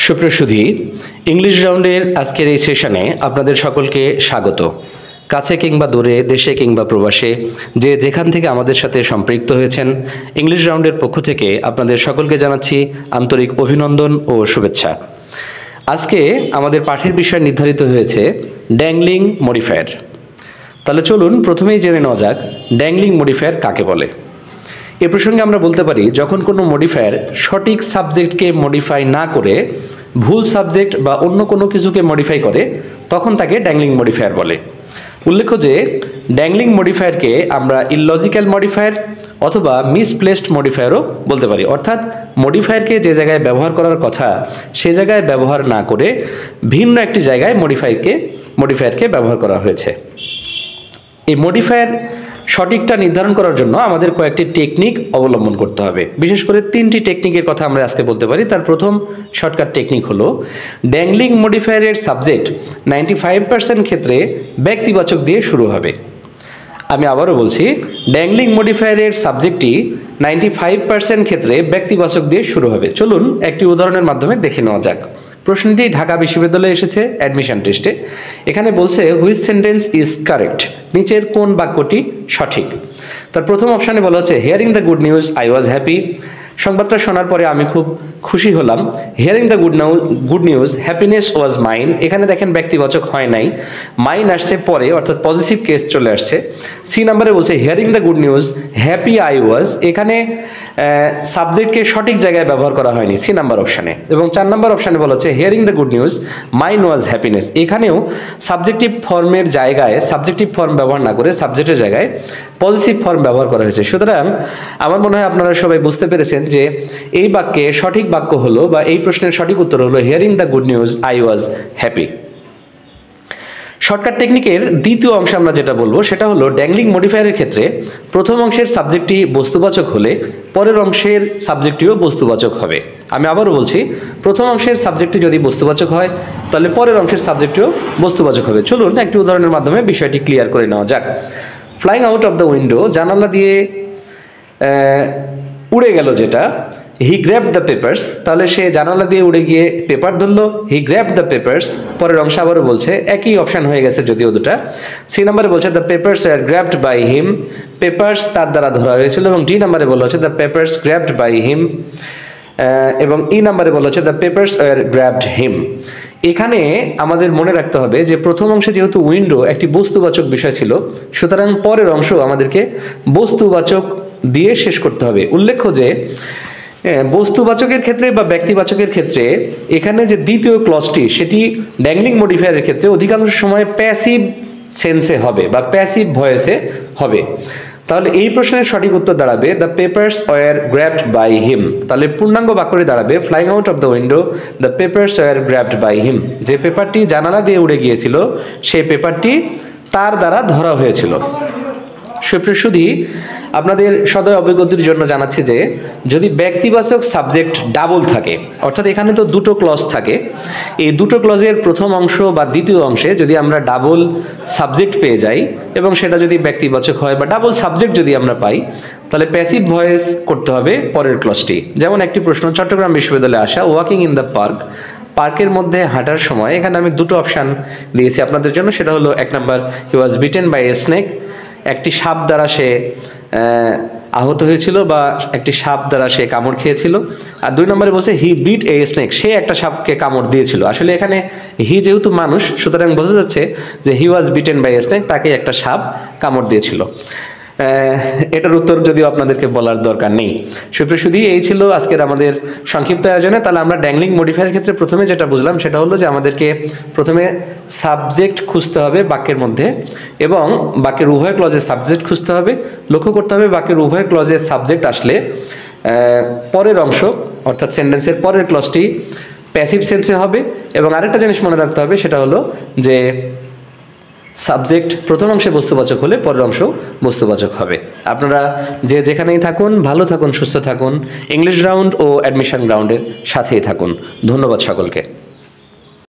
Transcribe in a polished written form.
সুপ্রসুধী English রাউন্ডের আজকের এই সেশনে আপনাদের সকলকে স্বাগত। কাছে কিংবা দূরে, দেশে কিংবা প্রবাসে, যে যেখান থেকে আমাদের সাথে সম্পৃক্ত হয়েছেন, ইংলিশ রাউন্ডের পক্ষ থেকে আপনাদের সকলকে জানাচ্ছি আন্তরিক অভিনন্দন ও শুভেচ্ছা। আজকে আমাদের পাঠের বিষয় নির্ধারিত হয়েছে ড্যাংলিং মডিফায়ার। তাহলে চলুন প্রথমেই জেনে নেওয়া যাক ড্যাংলিং মডিফায়ার কাকে বলে। এ প্রসঙ্গে আমরা বলতে পারি, যখন কোনো মডিফায়ার সঠিক সাবজেক্টকে মডিফাই না করে ভুল সাবজেক্ট বা অন্য কোনো কিছুকে মডিফাই করে, তখন তাকে ড্যাংলিং মডিফায়ার বলে। উল্লেখ্য যে ড্যাংলিং মডিফায়ারকে আমরা ইললজিক্যাল মডিফায়ার অথবা মিসপ্লেসড মডিফায়ারও বলতে পারি। অর্থাৎ মডিফায়ারকে যে জায়গায় ব্যবহার করার কথা সে জায়গায় ব্যবহার না করে ভিন্ন একটি জায়গায় মডিফায়ারকে ব্যবহার করা হয়েছে। এই মডিফায়ার সঠিকটা নির্ধারণ করার জন্য আমাদের কয়েকটি টেকনিক অবলম্বন করতে হবে। বিশেষ করে তিনটি টেকনিকের কথা আমরা আজকে বলতে পারি। তার প্রথম শর্টকাট টেকনিক হলো, ড্যাংলিং মডিফায়ারের সাবজেক্ট 95% ক্ষেত্রে ব্যক্তিবাচক দিয়ে শুরু হবে। আমি আবারও বলছি, ড্যাংলিং মডিফায়ারের সাবজেক্টটি 95% ক্ষেত্রে ব্যক্তিবাচক দিয়ে শুরু হবে। চলুন একটি উদাহরণের মাধ্যমে দেখে নেওয়া যাক। প্রশ্নটি ঢাকা বিশ্ববিদ্যালয়ে এসেছে অ্যাডমিশন টেস্টে। এখানে বলছে হুইচ সেন্টেন্স ইজ কারেক্ট, নিচের কোন বাক্যটি সঠিক। তার প্রথম অপশানে বলা হচ্ছে hearing the good news I was happy, সংবাদটা শোনার পরে আমি খুব খুশি হলাম। Hearing the good news happiness was mine, এখানে দেখেন ব্যক্তিবাচক হয় নাই, মাইন আসছে পরে, অর্থাৎ পজিটিভ কেস চলে আসছে। সি নাম্বারে বলছে hearing the good news happy I was, এখানে সাবজেক্টকে সঠিক জায়গায় ব্যবহার করা হয়নি সি নাম্বার অপশানে। এবং 4 নাম্বার অপশানে বলা হচ্ছে hearing the good news mine was happiness, এখানেও সাবজেক্টিভ ফর্মের জায়গায় সাবজেক্টিভ ফর্ম ব্যবহার না করে সাবজেক্টের জায়গায় পজিটিভ ফর্ম ব্যবহার করা হয়েছে। সুতরাং আমার মনে হয় আপনারা সবাই বুঝতে পেরেছেন যে এই বাক্যে সঠিক বাক্য হলো বা এই প্রশ্নের সঠিক উত্তর হলো hearing the good news I was happy. Shortcut টেকনিকের দ্বিতীয় অংশে আমরা যেটা বলবো সেটা হলো, ড্যাংলিং মডিফায়ারের ক্ষেত্রে প্রথম অংশের সাবজেক্টটি বস্তুবাচক হলে পরের অংশের সাবজেক্টটিও বস্তুবাচক হবে। আমি আবারও বলছি, প্রথম অংশের সাবজেক্টটি যদি বস্তুবাচক হয় তাহলে পরের অংশের সাবজেক্টটিও বস্তুবাচক হবে। চলুন একটি উদাহরণের মাধ্যমে বিষয়টি ক্লিয়ার করে নেওয়া যাক। Flying out of the window, জানালা দিয়ে উড়ে গেল যেটা, হি গ্র্যাবড দ্য পেপার্স, তাহলে সে জানালা দিয়ে উড়ে গিয়ে পেপার ধরলো, হি গ্র্যাবড দ্য পেপার্স। পরের অংশ আবারও বলছে, একই অপশান হয়ে গেছে যদিও দুটা। সি নাম্বারে বলছে the papers are grabbed by him, papers তার দ্বারা ধরা হয়েছিল। এবং ডি নাম্বারে বলা হচ্ছে the papers grabbed by him. এবং ই নাম্বারে বলা হচ্ছে the papers are grabbed him. এখানে আমাদের মনে রাখতে হবে যে প্রথম অংশে যেহেতু উইন্ডো একটি বস্তুবাচক বিষয় ছিল, সুতরাং পরের অংশ আমাদেরকে বস্তুবাচক দিয়ে শেষ করতে হবে। উল্লেখ্য যে বস্তুবাচকের ক্ষেত্রে বা ব্যক্তিবাচকের ক্ষেত্রে এখানে যে দ্বিতীয় ক্লজটি সেটি ড্যাংলিং মডিফায়ারের ক্ষেত্রে অধিকাংশ সময় প্যাসিভ সেন্সে হবে বা প্যাসিভ ভয়েসে হবে। তাহলে এই প্রশ্নের সঠিক উত্তর দাঁড়াবে the papers were grabbed by him. তাহলে পূর্ণাঙ্গ বাক্যটি দাঁড়াবে flying out of the window the papers were grabbed by him. যে পেপারটি জানালা দিয়ে উড়ে গিয়েছিল সেই পেপারটি তার দ্বারা ধরা হয়েছিল। সুপ্রসুধী আপনাদের সদয় অবগতির জন্য জানাচ্ছি যে যদি ব্যক্তিবাচক সাবজেক্ট ডাবল থাকে, অর্থাৎ এখানে তো দুটো ক্লজ থাকে, এই দুটো ক্লজের প্রথম অংশ বা দ্বিতীয় অংশে যদি আমরা ডাবল সাবজেক্ট পেয়ে যাই এবং সেটা যদি ব্যক্তিবাচক হয় বা ডাবল সাবজেক্ট যদি আমরা পাই, তাহলে প্যাসিভ ভয়েস করতে হবে পরের ক্লজটি। যেমন একটি প্রশ্ন, চট্টগ্রাম বিশ্ববিদ্যালয়ে আসা, ওয়াকিং ইন দ্য পার্ক, পার্কের মধ্যে হাঁটার সময়, এখানে আমি দুটো অপশান দিয়েছি আপনাদের জন্য। সেটা হলো 1 number he was bitten by a snake, একটি সাপ দ্বারা সে আহত হয়েছিল বা একটি সাপ দ্বারা সে কামড় খেয়েছিল। আর 2 নম্বরে বলছে হি বিট এ স্নেক, সে একটা সাপকে কামড় দিয়েছিল। আসলে এখানে হি যেহেতু মানুষ, সুতরাং বোঝা যাচ্ছে যে হি was bitten by a snake, তাকে একটা সাপ কামড় দিয়েছিল। এটার উত্তর যদিও আপনাদেরকে বলার দরকার নেই। সুপ্রসুধী এই ছিল আজকের আমাদের সংক্ষিপ্ত আয়োজনে। তাহলে আমরা ড্যাংলিং মডিফায়ারের ক্ষেত্রে প্রথমে যেটা বুঝলাম সেটা হলো যে আমাদেরকে প্রথমে সাবজেক্ট খুঁজতে হবে বাক্যের মধ্যে এবং বাক্যের উভয় ক্লজের সাবজেক্ট খুঁজতে হবে। লক্ষ্য করতে হবে বাক্যের উভয় ক্লজের সাবজেক্ট আসলে পরের অংশ অর্থাৎ সেন্টেন্সের পরের ক্লজটি প্যাসিভ সেন্সে হবে। এবং আরেকটা জিনিস মনে রাখতে হবে সেটা হলো যে সাবজেক্ট প্রথম অংশে বস্তুবাচক হলে পরের অংশ বস্তুবাচক হবে। আপনারা যে যেখানেই থাকুন ভালো থাকুন, সুস্থ থাকুন, ইংলিশ রাউন্ড ও অ্যাডমিশন গ্রাউন্ডের সাথেই থাকুন। ধন্যবাদ সকলকে।